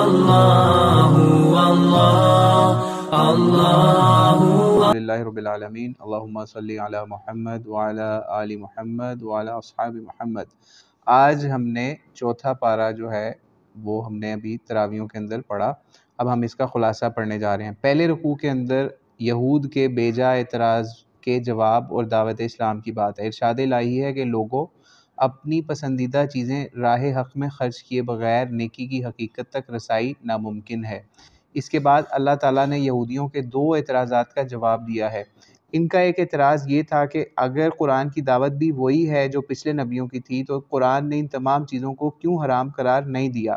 اللہ اللہ للہ رب العالمین، اللہم صلی علی محمد وعلی آل محمد وعلی اصحاب محمد۔ آج ہم نے چوتھا پارہ جو ہے وہ ہم نے ابھی تراویحوں کے اندر پڑھا، اب ہم اس کا خلاصہ پڑھنے جا رہے ہیں۔ پہلے رکوع کے اندر یہود کے بیجا اعتراض کے جواب اور دعوت اسلام کی بات ہے۔ ارشاد الہی ہے کہ لوگوں، اپنی پسندیدہ چیزیں راہ حق میں خرچ کیے بغیر نیکی کی حقیقت تک رسائی ناممکن ہے۔ اس کے بعد اللہ تعالیٰ نے یہودیوں کے دو اعتراضات کا جواب دیا ہے۔ ان کا ایک اعتراض یہ تھا کہ اگر قرآن کی دعوت بھی وہی ہے جو پچھلے نبیوں کی تھی تو قرآن نے ان تمام چیزوں کو کیوں حرام قرار نہیں دیا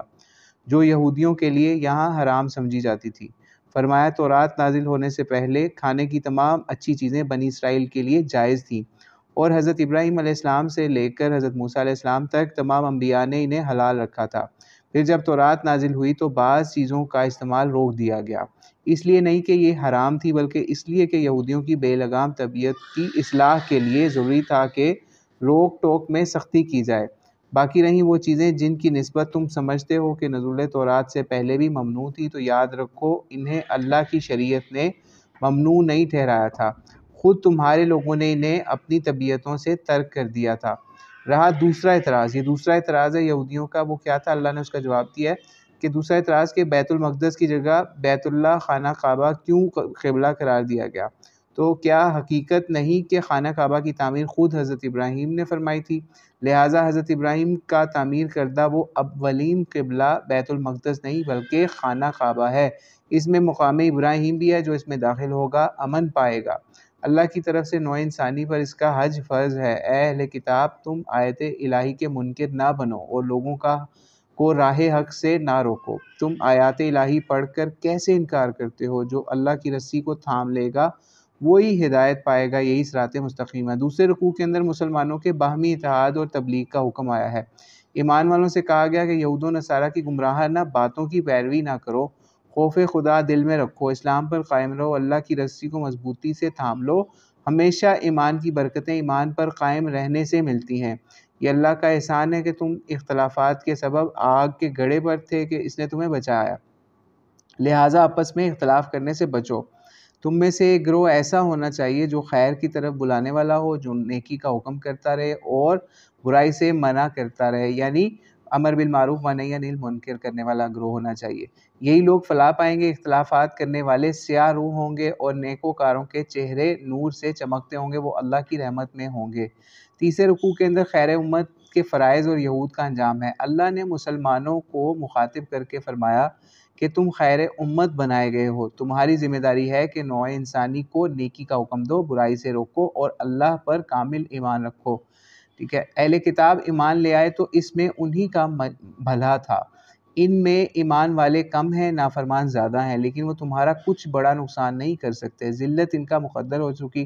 جو یہودیوں کے لیے یہاں حرام سمجھی جاتی تھی۔ فرمایا تورات نازل ہونے سے پہلے کھانے کی تمام اچھی چیزیں بنی اسرائیل کے لیے جائز تھیں، اور حضرت ابراہیم علیہ السلام سے لے کر حضرت موسیٰ علیہ السلام تک تمام انبیاء نے انہیں حلال رکھا تھا۔ پھر جب تورات نازل ہوئی تو بعض چیزوں کا استعمال روک دیا گیا، اس لیے نہیں کہ یہ حرام تھی بلکہ اس لیے کہ یہودیوں کی بے لگام طبیعت کی اصلاح کے لیے ضروری تھا کہ روک ٹوک میں سختی کی جائے۔ باقی رہیں وہ چیزیں جن کی نسبت تم سمجھتے ہو کہ نزول تورات سے پہلے بھی ممنوع تھی، تو یاد رکھو انہیں اللہ کی شریعت نے ممنوع نہیں ٹھہرایا تھا، خود تمہارے لوگوں نے انہیں اپنی طبیعتوں سے ترک کر دیا تھا۔ رہا دوسرا اعتراض، یہ دوسرا اعتراض ہے یہودیوں کا، وہ کیا تھا؟ اللہ نے اس کا جواب دیا ہے کہ دوسرا اعتراض کہ بیت المقدس کی جگہ بیت اللہ خانہ کعبہ کیوں قبلہ قرار دیا گیا؟ تو کیا حقیقت نہیں کہ خانہ کعبہ کی تعمیر خود حضرت ابراہیم نے فرمائی تھی؟ لہٰذا حضرت ابراہیم کا تعمیر کردہ وہ اولین قبلہ بیت المقدس نہیں بلکہ خانہ کعبہ ہے۔ اس میں مقام ابراہیم بھی ہے، جو اس میں داخل ہوگا امن پائے گا۔ اللہ کی طرف سے نوع انسانی پر اس کا حج فرض ہے۔ اے اہل کتاب، تم آیت الہی کے منکر نہ بنو اور لوگوں کو راہ حق سے نہ روکو۔ تم آیات الہی پڑھ کر کیسے انکار کرتے ہو؟ جو اللہ کی رسی کو تھام لے گا وہی ہدایت پائے گا، یہی صراط مستقیم ہے۔ دوسرے رکوع کے اندر مسلمانوں کے باہمی اتحاد اور تبلیغ کا حکم آیا ہے۔ ایمان والوں سے کہا گیا کہ یہود و نصارہ کی گمراہانہ باتوں کی پیروی نہ کرو، خوف خدا دل میں رکھو، اسلام پر قائم رہو، اللہ کی رسی کو مضبوطی سے تھام لو۔ ہمیشہ ایمان کی برکتیں ایمان پر قائم رہنے سے ملتی ہیں۔ یہ اللہ کا احسان ہے کہ تم اختلافات کے سبب آگ کے گڑھے پر تھے کہ اس نے تمہیں بچایا، لہٰذا آپس میں اختلاف کرنے سے بچو۔ تم میں سے ایک گروہ ایسا ہونا چاہیے جو خیر کی طرف بلانے والا ہو، جو نیکی کا حکم کرتا رہے اور برائی سے منع کرتا رہے، یعنی امر بالمعروف و نہی عن المنکر کرنے والا گروہ ہونا چاہیے۔ یہی لوگ فلاح پائیں گے۔ اختلافات کرنے والے سیاہ روح ہوں گے اور نیکوکاروں کے چہرے نور سے چمکتے ہوں گے، وہ اللہ کی رحمت میں ہوں گے۔ تیسرے رکوع کے اندر خیر امت کے فرائض اور یہود کا انجام ہے۔ اللہ نے مسلمانوں کو مخاطب کر کے فرمایا کہ تم خیر امت بنائے گئے ہو، تمہاری ذمہ داری ہے کہ نوع انسانی کو نیکی کا حکم دو، برائی سے روکو اور اللہ پر کامل ایمان رکھو۔ ٹھیک ہے، اہل کتاب ایمان لے آئے تو اس میں انہی کا بھلا تھا۔ ان میں ایمان والے کم ہیں، نافرمان زیادہ ہیں، لیکن وہ تمہارا کچھ بڑا نقصان نہیں کر سکتے۔ ذلت ان کا مقدر ہو چکی،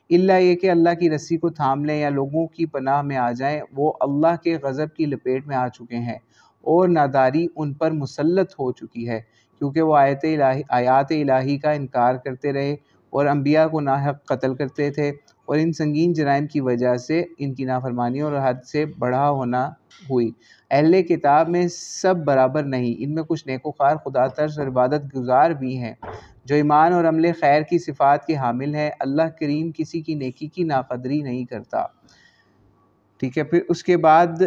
الا یہ کہ اللہ کی رسی کو تھام لیں یا لوگوں کی پناہ میں آ جائیں، وہ اللہ کے غضب کی لپیٹ میں آ چکے ہیں اور ناداری ان پر مسلط ہو چکی ہے، کیونکہ وہ آیات الہی کا انکار کرتے رہے اور انبیاء کو ناحق قتل کرتے تھے، اور ان سنگین جرائم کی وجہ سے ان کی نافرمانی اور حد سے بڑھا ہونا ہوئی۔ اہل کتاب میں سب برابر نہیں، ان میں کچھ نیکوکار، خدا ترس اور عبادت گزار بھی ہیں جو ایمان اور عمل خیر کی صفات کے حامل ہیں۔ اللہ کریم کسی کی نیکی کی ناقدری نہیں کرتا۔ ٹھیک ہے، پھر اس کے بعد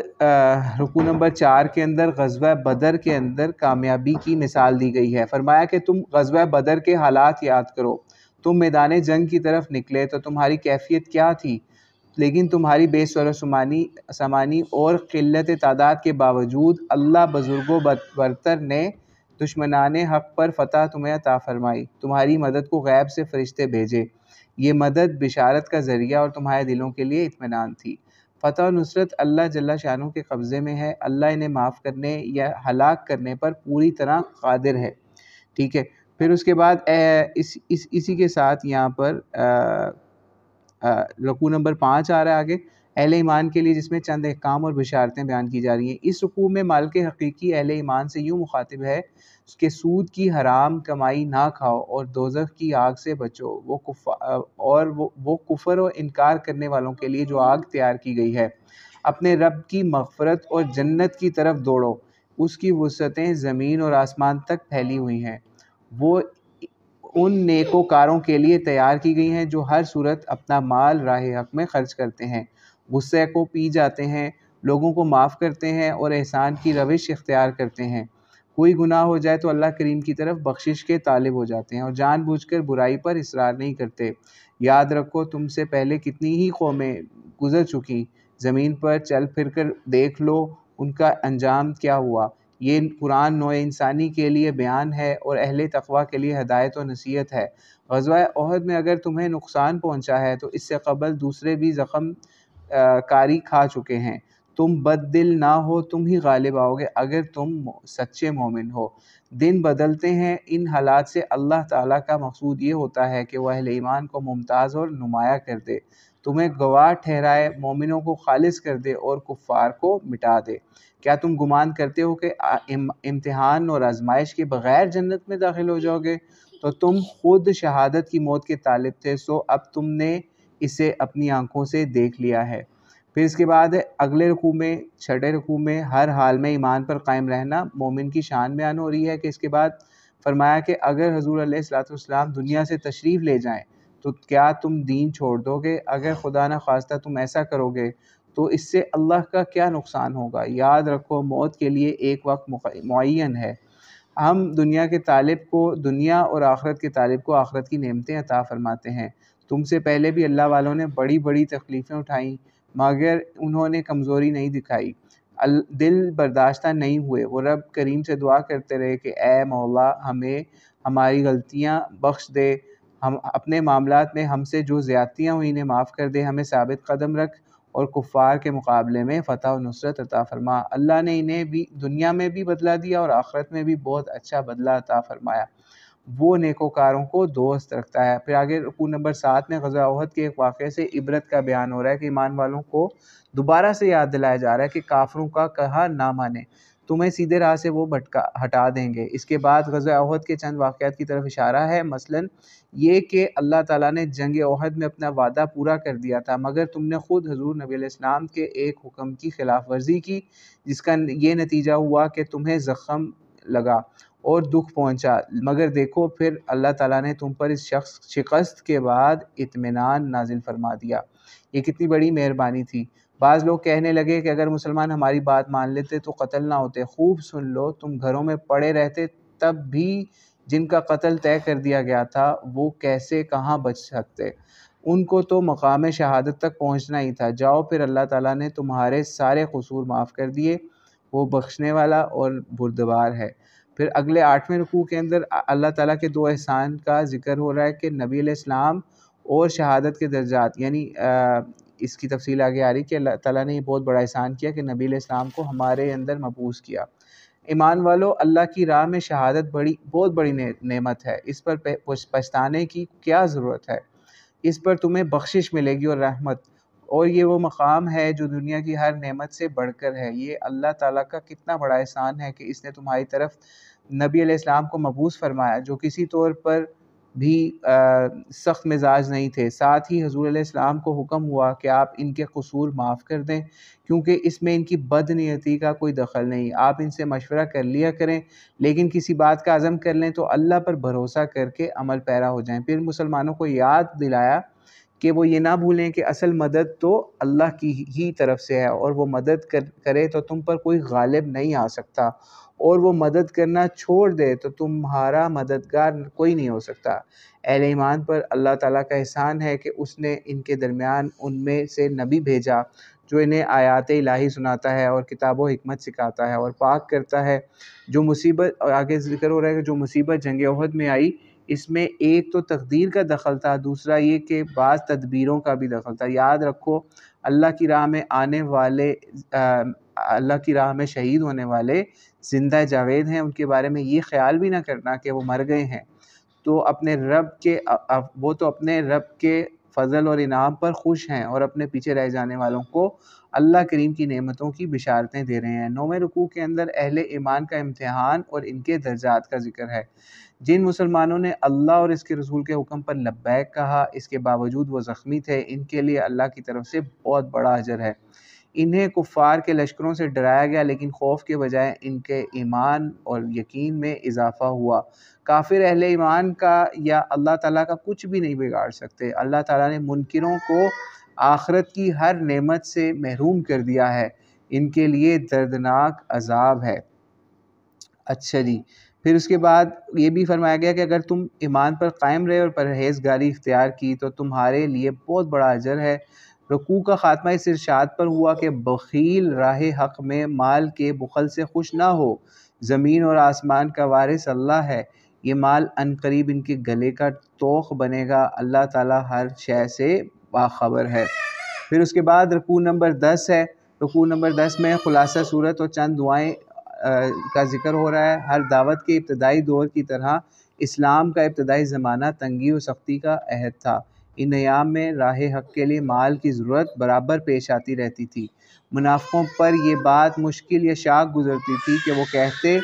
رکوع نمبر 4 کے اندر غزوہ بدر کے اندر کامیابی کی مثال دی گئی ہے۔ فرمایا کہ تم غزوہ بدر کے حالات یاد کرو، تم میدان جنگ کی طرف نکلے تو تمہاری کیفیت کیا تھی، لیکن تمہاری بے سر و سامانی اور قلت تعداد کے باوجود اللہ بزرگ و برتر نے دشمنان حق پر فتح تمہیں عطا فرمائی، تمہاری مدد کو غیب سے فرشتے بھیجے، یہ مدد بشارت کا ذریعہ اور تمہارے دلوں کے لیے اطمینان تھی۔ فتح و نصرت اللہ جل شانہ کے قبضے میں ہے، اللہ انہیں معاف کرنے یا ہلاک کرنے پر پوری طرح قادر ہے۔ ٹھیک ہے، پھر اس کے بعد اسی کے ساتھ یہاں پر رکوع نمبر 5 آ رہا ہے آگے، اہل ایمان کے لیے، جس میں چند احکام اور بشارتیں بیان کی جا رہی ہیں۔ اس رکوع میں مالک حقیقی اہل ایمان سے یوں مخاطب ہے کہ سود کی حرام کمائی نہ کھاؤ اور دوزخ کی آگ سے بچو، وہ کفر و انکار کرنے والوں کے لیے جو آگ تیار کی گئی ہے۔ اپنے رب کی مغفرت اور جنت کی طرف دوڑو، اس کی وسعتیں زمین اور آسمان تک پھیلی ہوئی ہیں، وہ ان نیکوکاروں کے لیے تیار کی گئی ہیں جو ہر صورت اپنا مال راہ حق میں خرچ کرتے ہیں، غصے کو پی جاتے ہیں، لوگوں کو معاف کرتے ہیں اور احسان کی روش اختیار کرتے ہیں۔ کوئی گناہ ہو جائے تو اللہ کریم کی طرف بخشش کے طالب ہو جاتے ہیں اور جان بوجھ کر برائی پر اصرار نہیں کرتے۔ یاد رکھو تم سے پہلے کتنی ہی قومیں گزر چکی، زمین پر چل پھر کر دیکھ لو ان کا انجام کیا ہوا۔ یہ قرآن نوع انسانی کے لیے بیان ہے اور اہل تقویٰ کے لیے ہدایت و نصیحت ہے۔ غزوہ احد میں اگر تمہیں نقصان پہنچا ہے تو اس سے قبل دوسرے بھی زخم کاری کھا چکے ہیں۔ تم بد دل نہ ہو، تم ہی غالب آؤ گے اگر تم سچے مومن ہو۔ دن بدلتے ہیں، ان حالات سے اللہ تعالیٰ کا مقصود یہ ہوتا ہے کہ وہ اہل ایمان کو ممتاز اور نمایاں کر دے، تمہیں گواہ ٹھہرائے، مومنوں کو خالص کر دے اور کفار کو مٹا دے۔ کیا تم گمان کرتے ہو کہ امتحان اور آزمائش کے بغیر جنت میں داخل ہو جاؤ گے؟ تو تم خود شہادت کی موت کے طالب تھے، سو اب تم نے اسے اپنی آنکھوں سے دیکھ لیا ہے۔ پھر اس کے بعد اگلے رکوع میں، چھٹے رکوع میں ہر حال میں ایمان پر قائم رہنا مومن کی شان بیان ہو رہی ہے کہ اس کے بعد فرمایا کہ اگر حضور علیہ الصلوۃ والسلام دنیا سے تشریف لے جائیں تو کیا تم دین چھوڑ دو گے؟ اگر خدا نہ خواستہ تم ایسا کرو گے تو اس سے اللہ کا کیا نقصان ہوگا؟ یاد رکھو موت کے لیے ایک وقت معین ہے۔ ہم دنیا کے طالب کو دنیا اور آخرت کے طالب کو آخرت کی نعمتیں عطا فرماتے ہیں۔ تم سے پہلے بھی اللہ والوں نے بڑی بڑی تکلیفیں اٹھائیں مگر انہوں نے کمزوری نہیں دکھائی، دل برداشتہ نہیں ہوئے، وہ رب کریم سے دعا کرتے رہے کہ اے مولا ہمیں ہماری غلطیاں بخش دے، ہم اپنے معاملات میں ہم سے جو زیادتیاں ہوئی انہیں معاف کر دے، ہمیں ثابت قدم رکھ اور کفار کے مقابلے میں فتح و نصرت عطا فرما۔ اللہ نے انہیں بھی دنیا میں بھی بدلہ دیا اور آخرت میں بھی بہت اچھا بدلہ عطا فرمایا، وہ نیکوکاروں کو دوست رکھتا ہے۔ پھر آگے رکوع نمبر 7 میں غزوہ احد کے ایک واقعے سے عبرت کا بیان ہو رہا ہے کہ ایمان والوں کو دوبارہ سے یاد دلایا جا رہا ہے کہ کافروں کا کہا نہ مانے، تمہیں سیدھے راہ سے وہ ہٹا دیں گے۔ اس کے بعد غزوہ احد کے چند واقعات کی طرف اشارہ ہے، مثلا یہ کہ اللہ تعالیٰ نے جنگ احد میں اپنا وعدہ پورا کر دیا تھا مگر تم نے خود حضور نبی علیہ السلام کے ایک حکم کی خلاف ورزی کی، جس کا یہ نتیجہ ہوا کہ تمہیں زخم لگا اور دکھ پہنچا، مگر دیکھو پھر اللہ تعالیٰ نے تم پر اس شکست کے بعد اطمینان نازل فرما دیا۔ یہ کتنی بڑی مہربانی تھی۔ بعض لوگ کہنے لگے کہ اگر مسلمان ہماری بات مان لیتے تو قتل نہ ہوتے۔ خوب سن لو، تم گھروں میں پڑے رہتے تب بھی جن کا قتل طے کر دیا گیا تھا وہ کیسے کہاں بچ سکتے؟ ان کو تو مقام شہادت تک پہنچنا ہی تھا۔ جاؤ پھر اللہ تعالیٰ نے تمہارے سارے قصور معاف کر دیے، وہ بخشنے والا اور بردبار ہے۔ پھر اگلے 8ویں رکوع کے اندر اللہ تعالیٰ کے 2 احسان کا ذکر ہو رہا ہے کہ نبی علیہ السلام اور شہادت کے درجات، یعنی اس کی تفصیل آگے آ رہی کہ اللہ تعالیٰ نے یہ بہت بڑا احسان کیا کہ نبی علیہ السلام کو ہمارے اندر مبعوث کیا۔ ایمان والو، اللہ کی راہ میں شہادت بہت بڑی نعمت ہے، اس پر پچھتانے کی کیا ضرورت ہے؟ اس پر تمہیں بخشش ملے گی اور رحمت، اور یہ وہ مقام ہے جو دنیا کی ہر نعمت سے بڑھ کر ہے۔ یہ اللہ تعالیٰ کا کتنا بڑا احسان ہے کہ اس نے تمہاری طرف نبی علیہ السلام کو مبعوث فرمایا جو کسی طور پر بھی سخت مزاج نہیں تھے۔ ساتھ ہی حضور علیہ السلام کو حکم ہوا کہ آپ ان کے قصور معاف کر دیں کیونکہ اس میں ان کی بد نیتی کا کوئی دخل نہیں، آپ ان سے مشورہ کر لیا کریں، لیکن کسی بات کا عزم کر لیں تو اللہ پر بھروسہ کر کے عمل پیرا ہو جائیں۔ پھر مسلمانوں کو یاد دلایا کہ وہ یہ نہ بھولیں کہ اصل مدد تو اللہ کی ہی طرف سے ہے، اور وہ مدد کرے تو تم پر کوئی غالب نہیں آ سکتا، اور وہ مدد کرنا چھوڑ دے تو تمہارا مددگار کوئی نہیں ہو سکتا۔ اہل ایمان پر اللہ تعالیٰ کا احسان ہے کہ اس نے ان کے درمیان ان میں سے نبی بھیجا جو انہیں آیات الہی سناتا ہے اور کتاب و حکمت سکھاتا ہے اور پاک کرتا ہے۔ جو مصیبت آگے ذکر ہو رہا ہے کہ جو مصیبت جنگ احد میں آئی، اس میں ایک تو تقدیر کا دخل تھا، دوسرا یہ کہ بعض تدبیروں کا بھی دخل تھا۔ یاد رکھو اللہ کی راہ میں آنے والے اللہ کی راہ میں شہید ہونے والے زندہ جاوید ہیں، ان کے بارے میں یہ خیال بھی نہ کرنا کہ وہ مر گئے ہیں، تو وہ تو اپنے رب کے فضل اور انعام پر خوش ہیں اور اپنے پیچھے رہ جانے والوں کو اللہ کریم کی نعمتوں کی بشارتیں دے رہے ہیں۔ 9ویں رکوع کے اندر اہل ایمان کا امتحان اور ان کے درجات کا ذکر ہے۔ جن مسلمانوں نے اللہ اور اس کے رسول کے حکم پر لبیک کہا، اس کے باوجود وہ زخمی تھے، ان کے لیے اللہ کی طرف سے بہت بڑا اجر ہے۔ انہیں کفار کے لشکروں سے ڈرایا گیا، لیکن خوف کے بجائے ان کے ایمان اور یقین میں اضافہ ہوا۔ کافر اہل ایمان کا یا اللہ تعالیٰ کا کچھ بھی نہیں بگاڑ سکتے۔ اللہ تعالیٰ نے منکروں کو آخرت کی ہر نعمت سے محروم کر دیا ہے، ان کے لیے دردناک عذاب ہے۔ اچھا جی، پھر اس کے بعد یہ بھی فرمایا گیا کہ اگر تم ایمان پر قائم رہے اور پرہیزگاری اختیار کی تو تمہارے لیے بہت بڑا اجر ہے۔ رکوع کا خاتمہ اس ارشاد پر ہوا کہ بخیل راہ حق میں مال کے بخل سے خوش نہ ہو، زمین اور آسمان کا وارث اللہ ہے، یہ مال عنقریب ان کے گلے کا توق بنے گا، اللہ تعالیٰ ہر شے سے باخبر ہے۔ پھر اس کے بعد رکوع نمبر 10 ہے۔ رکوع نمبر 10 میں خلاصہ صورت اور چند دعائیں کا ذکر ہو رہا ہے۔ ہر دعوت کے ابتدائی دور کی طرح اسلام کا ابتدائی زمانہ تنگی و سختی کا عہد تھا۔ ان ایام میں راہ حق کے لیے مال کی ضرورت برابر پیش آتی رہتی تھی۔ منافقوں پر یہ بات مشکل یا شاق گزرتی تھی کہ وہ کہتے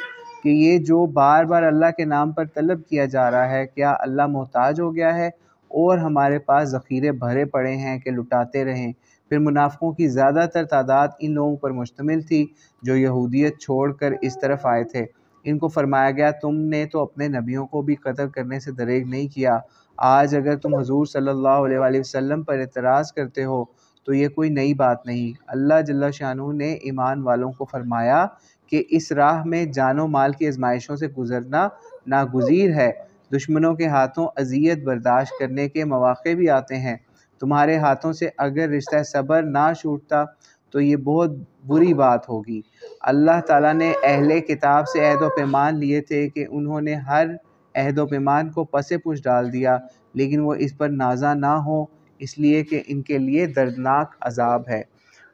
کہ یہ جو بار بار اللہ کے نام پر طلب کیا جا رہا ہے، کیا اللہ محتاج ہو گیا ہے اور ہمارے پاس ذخیرے بھرے پڑے ہیں کہ لٹاتے رہیں۔ پھر منافقوں کی زیادہ تر تعداد ان لوگوں پر مشتمل تھی جو یہودیت چھوڑ کر اس طرف آئے تھے۔ ان کو فرمایا گیا تم نے تو اپنے نبیوں کو بھی قتل کرنے سے دریغ نہیں کیا، آج اگر تم حضور صلی اللہ علیہ وآلہ وسلم پر اعتراض کرتے ہو تو یہ کوئی نئی بات نہیں۔ اللہ جل شانہ نے ایمان والوں کو فرمایا کہ اس راہ میں جان و مال کی آزمائشوں سے گزرنا ناگزیر ہے، دشمنوں کے ہاتھوں اذیت برداشت کرنے کے مواقع بھی آتے ہیں، تمہارے ہاتھوں سے اگر رشتہ صبر نہ چھوٹتا تو یہ بہت بری بات ہوگی۔ اللہ تعالیٰ نے اہل کتاب سے عہد و پیمان لیے تھے کہ انہوں نے ہر عہد و پیمان کو پس پش ڈال دیا، لیکن وہ اس پر نازع نہ ہو، اس لیے کہ ان کے لیے دردناک عذاب ہے۔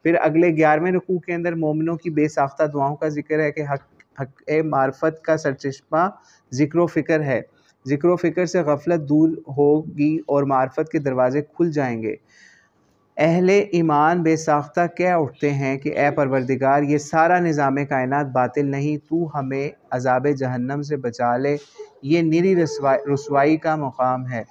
پھر اگلے 11ویں رکوع کے اندر مومنوں کی بے ساختہ دعاؤں کا ذکر ہے کہ حق معرفت کا سرچشمہ ذکر و فکر ہے، ذکر و فکر سے غفلت دور ہوگی اور معرفت کے دروازے کھل جائیں گے۔ اہل ایمان بے ساختہ کہہ اٹھتے ہیں کہ اے پروردگار، یہ سارا نظام کائنات باطل نہیں، تو ہمیں عذاب جہنم سے بچا لے، یہ نری رسوائی کا مقام ہے۔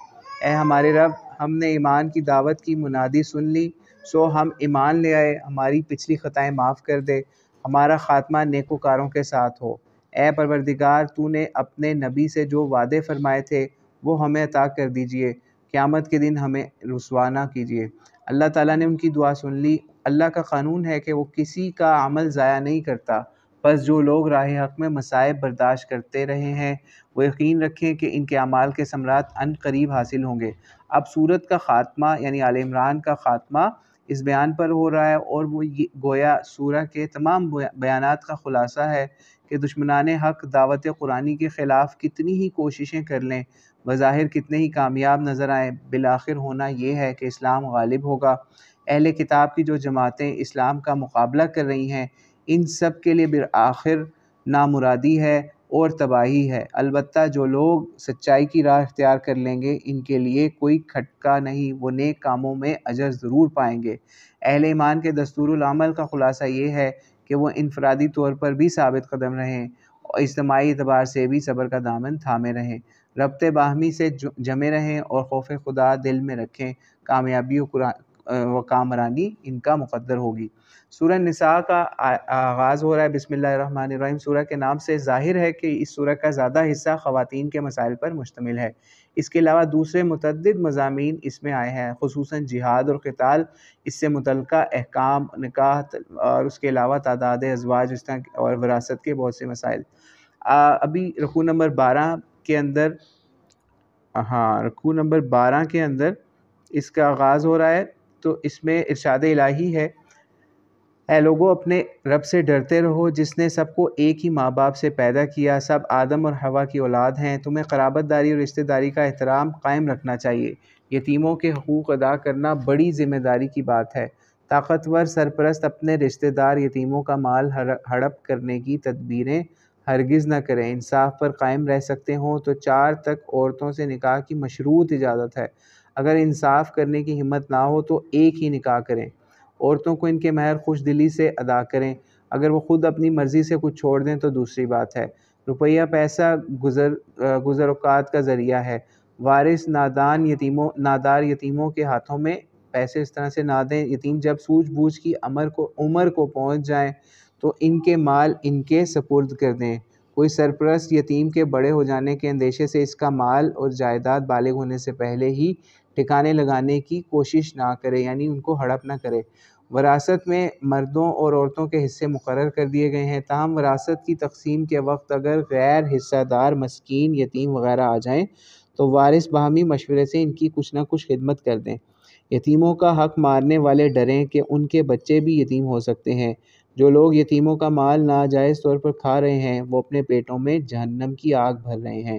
اے ہمارے رب، ہم نے ایمان کی دعوت کی منادی سن لی، سو ہم ایمان لے آئے، ہماری پچھلی خطائیں معاف کر دے، ہمارا خاتمہ نیکوکاروں کے ساتھ ہو۔ اے پروردگار، تو نے اپنے نبی سے جو وعدے فرمائے تھے وہ ہمیں عطا کر دیجئے، قیامت کے دن ہمیں رسوا نہ کیجیے۔ اللہ تعالیٰ نے ان کی دعا سن لی۔ اللہ کا قانون ہے کہ وہ کسی کا عمل ضائع نہیں کرتا، بس جو لوگ راہ حق میں مصائب برداشت کرتے رہے ہیں وہ یقین رکھیں کہ ان کے اعمال کے ثمرات عن قریب حاصل ہوں گے۔ اب سورت کا خاتمہ یعنی آل عمران کا خاتمہ اس بیان پر ہو رہا ہے، اور وہ گویا سورہ کے تمام بیانات کا خلاصہ ہے کہ دشمنان حق دعوت قرآنی کے خلاف کتنی ہی کوششیں کر لیں، بظاہر کتنے ہی کامیاب نظر آئیں، بالآخر ہونا یہ ہے کہ اسلام غالب ہوگا۔ اہل کتاب کی جو جماعتیں اسلام کا مقابلہ کر رہی ہیں، ان سب کے لیے بالآخر نامرادی ہے اور تباہی ہے۔ البتہ جو لوگ سچائی کی راہ اختیار کر لیں گے ان کے لیے کوئی کھٹکا نہیں، وہ نیک کاموں میں اجر ضرور پائیں گے۔ اہل ایمان کے دستور العمل کا خلاصہ یہ ہے کہ وہ انفرادی طور پر بھی ثابت قدم رہیں اور اجتماعی اعتبار سے بھی صبر کا دامن تھامے رہیں، ربط باہمی سے جمے رہیں اور خوف خدا دل میں رکھیں، کامیابی و کامرانی ان کا مقدر ہوگی۔ سورہ نساء کا آغاز ہو رہا ہے بسم اللہ الرحمن الرحیم۔ سورہ کے نام سے ظاہر ہے کہ اس سورہ کا زیادہ حصہ خواتین کے مسائل پر مشتمل ہے۔ اس کے علاوہ دوسرے متعدد مضامین اس میں آئے ہیں، خصوصاً جہاد اور قتال، اس سے متعلقہ احکام، نکاح اور اس کے علاوہ تعداد ازواج اور وراثت کے بہت سے مسائل۔ ابھی رکوع نمبر 12 کے اندر رکوع نمبر 12 کے اندر اس کا آغاز ہو رہا ہے، تو اس میں ارشاد الہی ہے، اے لوگو اپنے رب سے ڈرتے رہو جس نے سب کو ایک ہی ماں باپ سے پیدا کیا، سب آدم اور حوا کی اولاد ہیں، تمہیں قرابت داری اور رشتہ داری کا احترام قائم رکھنا چاہیے، یتیموں کے حقوق ادا کرنا بڑی ذمہ داری کی بات ہے، طاقتور سرپرست اپنے رشتہ دار یتیموں کا مال ہڑپ کرنے کی تدبیریں ہرگز نہ کریں، انصاف پر قائم رہ سکتے ہوں تو 4 تک عورتوں سے نکاح کی مشروط اجازت ہے، اگر انصاف کرنے کی ہمت نہ ہو تو ایک ہی نکاح کریں، عورتوں کو ان کے مہر خوش دلی سے ادا کریں، اگر وہ خود اپنی مرضی سے کچھ چھوڑ دیں تو دوسری بات ہے، روپیہ پیسہ گزر اوقات کا ذریعہ ہے، وارث نادار یتیموں کے ہاتھوں میں پیسے اس طرح سے نہ دیں۔ یتیم جب سوجھ بوجھ کی عمر کو پہنچ جائیں تو ان کے مال ان کے سپرد کر دیں۔ کوئی سرپرست یتیم کے بڑے ہو جانے کے اندیشے سے اس کا مال اور جائیداد بالغ ہونے سے پہلے ہی ٹھکانے لگانے کی کوشش نہ کرے، یعنی ان کو ہڑپ نہ کرے۔ وراثت میں مردوں اور عورتوں کے حصے مقرر کر دیے گئے ہیں، تاہم وراثت کی تقسیم کے وقت اگر غیر حصہ دار مسکین، یتیم وغیرہ آ جائیں تو وارث باہمی مشورے سے ان کی کچھ نہ کچھ خدمت کر دیں۔ یتیموں کا حق مارنے والے ڈریں کہ ان کے بچے بھی یتیم ہو سکتے ہیں۔ جو لوگ یتیموں کا مال ناجائز طور پر کھا رہے ہیں وہ اپنے پیٹوں میں جہنم کی آگ بھر رہے ہیں۔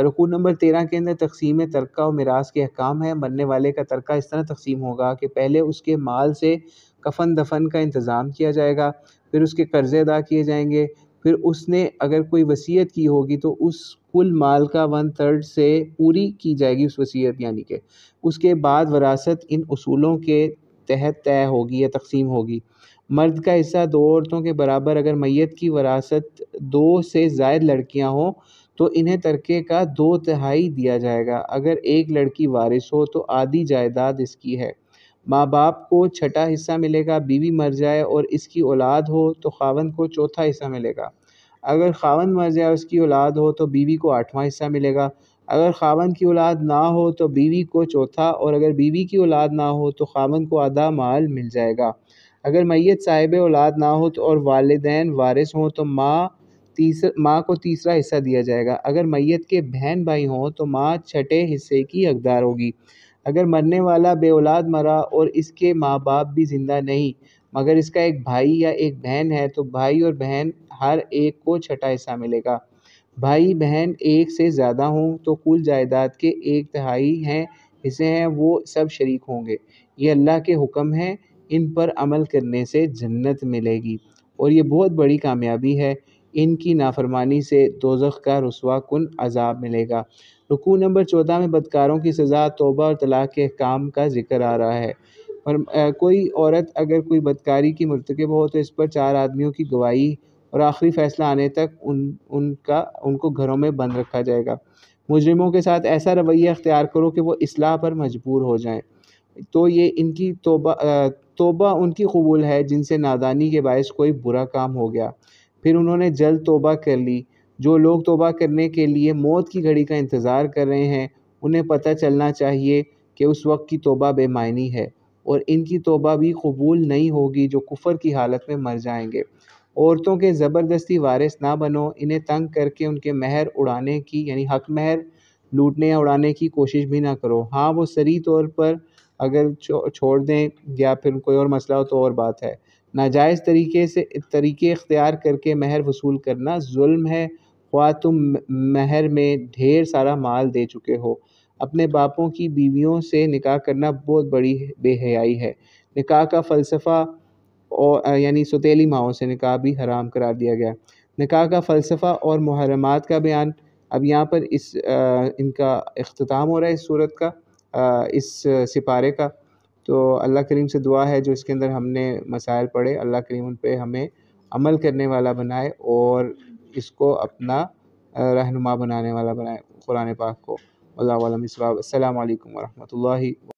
رکوع نمبر 13 کے اندر تقسیم ترکہ و میراث کے احکام ہے۔ مرنے والے کا ترکہ اس طرح تقسیم ہوگا کہ پہلے اس کے مال سے کفن دفن کا انتظام کیا جائے گا، پھر اس کے قرضے ادا کیے جائیں گے، پھر اس نے اگر کوئی وصیت کی ہوگی تو اس کل مال کا 1/3 سے پوری کی جائے گی اس وصیت، یعنی کہ اس کے بعد وراثت ان اصولوں کے تحت طے ہوگی یا تقسیم ہوگی۔ مرد کا حصہ 2 عورتوں کے برابر۔ اگر میت کی وراثت 2 سے زائد لڑکیاں ہوں تو انہیں ترکے کا 2/3 دیا جائے گا۔ اگر ایک لڑکی وارث ہو تو آدھی جائیداد اس کی ہے۔ ماں باپ کو 6واں حصہ ملے گا۔ بیوی مر جائے اور اس کی اولاد ہو تو خاوند کو 4واں حصہ ملے گا۔ اگر خاوند مر جائے اور اس کی اولاد ہو تو بیوی کو 8واں حصہ ملے گا۔ اگر خاوند کی اولاد نہ ہو تو بیوی کو 4واں، اور اگر بیوی کی اولاد نہ ہو تو خاوند کو آدھا مال مل جائے گا۔ اگر میت صاحب اولاد نہ ہو اور والدین وارث ہوں تو ماں کو 3واں حصہ دیا جائے گا۔ اگر میت کے بہن بھائی ہوں تو ماں 6 حصے کی حقدار ہوگی۔ اگر مرنے والا بے اولاد مرا اور اس کے ماں باپ بھی زندہ نہیں مگر اس کا ایک بھائی یا ایک بہن ہے تو بھائی اور بہن ہر ایک کو 6واں حصہ ملے گا۔ بھائی بہن ایک سے زیادہ ہوں تو کل جائیداد کے 1/3 حصے ہیں وہ سب شریک ہوں گے۔ یہ اللہ کے حکم ہیں، ان پر عمل کرنے سے جنت ملے گی اور یہ بہت بڑی کامیابی ہے۔ ان کی نافرمانی سے دوزخ کا رسوا کن عذاب ملے گا۔ رکوع نمبر 14 میں بدکاروں کی سزا، توبہ اور طلاق کے احکام کا ذکر آ رہا ہے۔ کوئی عورت اگر کوئی بدکاری کی مرتکب ہو تو اس پر 4 آدمیوں کی گواہی اور آخری فیصلہ آنے تک ان کو گھروں میں بند رکھا جائے گا۔ مجرموں کے ساتھ ایسا رویہ اختیار کرو کہ وہ اصلاح پر مجبور ہو جائیں، تو یہ ان کی توبہ ان کی قبول ہے جن سے نادانی کے باعث کوئی برا کام ہو گیا، پھر انہوں نے جلد توبہ کر لی۔ جو لوگ توبہ کرنے کے لیے موت کی گھڑی کا انتظار کر رہے ہیں انہیں پتہ چلنا چاہیے کہ اس وقت کی توبہ بے معنی ہے اور ان کی توبہ بھی قبول نہیں ہوگی جو کفر کی حالت میں مر جائیں گے۔ عورتوں کے زبردستی وارث نہ بنو، انہیں تنگ کر کے ان کے مہر اڑانے کی یعنی حق مہر لوٹنے یا اڑانے کی کوشش بھی نہ کرو۔ ہاں وہ صریح طور پر اگر چھوڑ دیں یا پھر کوئی اور مسئلہ ہو تو اور بات ہے۔ ناجائز طریقے اختیار کر کے مہر وصول کرنا ظلم ہے، خواہ تم مہر میں ڈھیر سارا مال دے چکے ہو۔ اپنے باپوں کی بیویوں سے نکاح کرنا بہت بڑی بے حیائی ہے۔ نکاح کا فلسفہ یعنی سوتیلی ماؤں سے نکاح بھی حرام قرار دیا گیا۔ نکاح کا فلسفہ اور محرمات کا بیان۔ اب یہاں پر ان کا اختتام ہو رہا ہے اس صورت کا، اس سپارے کا۔ تو اللہ کریم سے دعا ہے جو اس کے اندر ہم نے مسائل پڑھے اللہ کریم ان پہ ہمیں عمل کرنے والا بنائے اور اس کو اپنا رہنما بنانے والا بنائے قرآن پاک کو۔ اللہ علیہ وسلم۔ السلام علیکم ورحمۃ اللہ۔